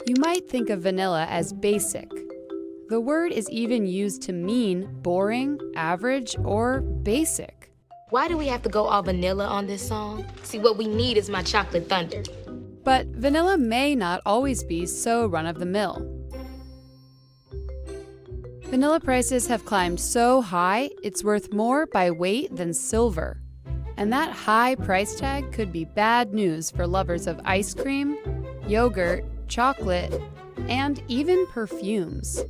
You might think of vanilla as basic. The word is even used to mean boring, average, or basic. Why do we have to go all vanilla on this song? See, what we need is my chocolate thunder. But vanilla may not always be so run-of-the-mill. Vanilla prices have climbed so high, it's worth more by weight than silver. And that high price tag could be bad news for lovers of ice cream, yogurt, chocolate, and even perfumes.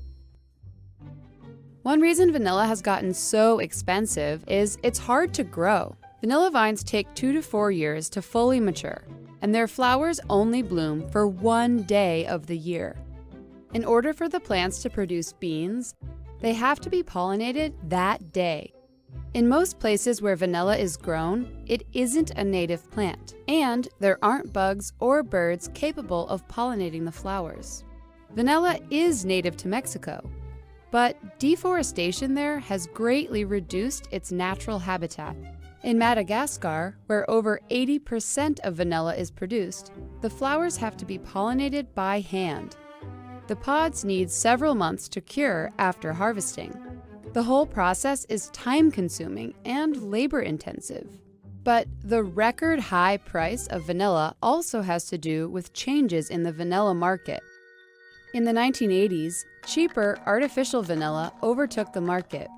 One reason vanilla has gotten so expensive is it's hard to grow. Vanilla vines take 2 to 4 years to fully mature, and their flowers only bloom for 1 day of the year. In order for the plants to produce beans, they have to be pollinated that day. In most places where vanilla is grown, it isn't a native plant, and there aren't bugs or birds capable of pollinating the flowers. Vanilla is native to Mexico, but deforestation there has greatly reduced its natural habitat. In Madagascar, where over 80% of vanilla is produced, the flowers have to be pollinated by hand. The pods need several months to cure after harvesting. The whole process is time-consuming and labor-intensive. But the record high price of vanilla also has to do with changes in the vanilla market. In the 1980s, cheaper artificial vanilla overtook the market.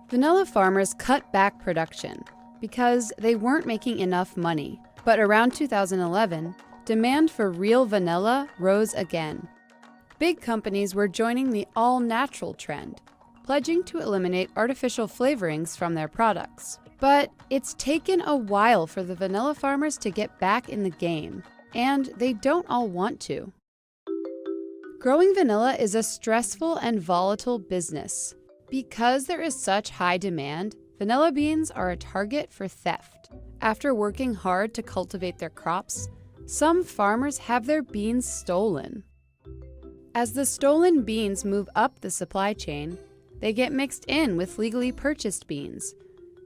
Vanilla farmers cut back production because they weren't making enough money. But around 2011, demand for real vanilla rose again. Big companies were joining the all-natural trend, pledging to eliminate artificial flavorings from their products. But it's taken a while for the vanilla farmers to get back in the game, and they don't all want to. Growing vanilla is a stressful and volatile business. Because there is such high demand, vanilla beans are a target for theft. After working hard to cultivate their crops, some farmers have their beans stolen. As the stolen beans move up the supply chain, they get mixed in with legally purchased beans,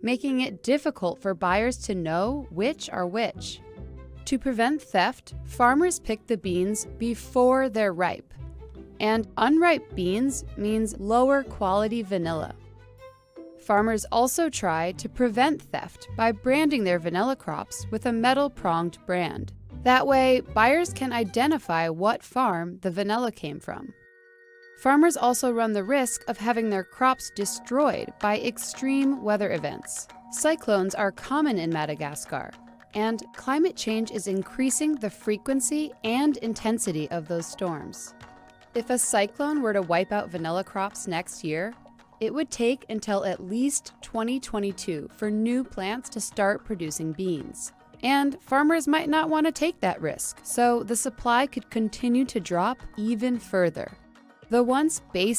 making it difficult for buyers to know which are which. To prevent theft, farmers pick the beans before they're ripe, and unripe beans means lower quality vanilla. Farmers also try to prevent theft by branding their vanilla crops with a metal-pronged brand. That way, buyers can identify what farm the vanilla came from. Farmers also run the risk of having their crops destroyed by extreme weather events. Cyclones are common in Madagascar, and climate change is increasing the frequency and intensity of those storms. If a cyclone were to wipe out vanilla crops next year, it would take until at least 2022 for new plants to start producing beans. And farmers might not want to take that risk, so the supply could continue to drop even further. The once basic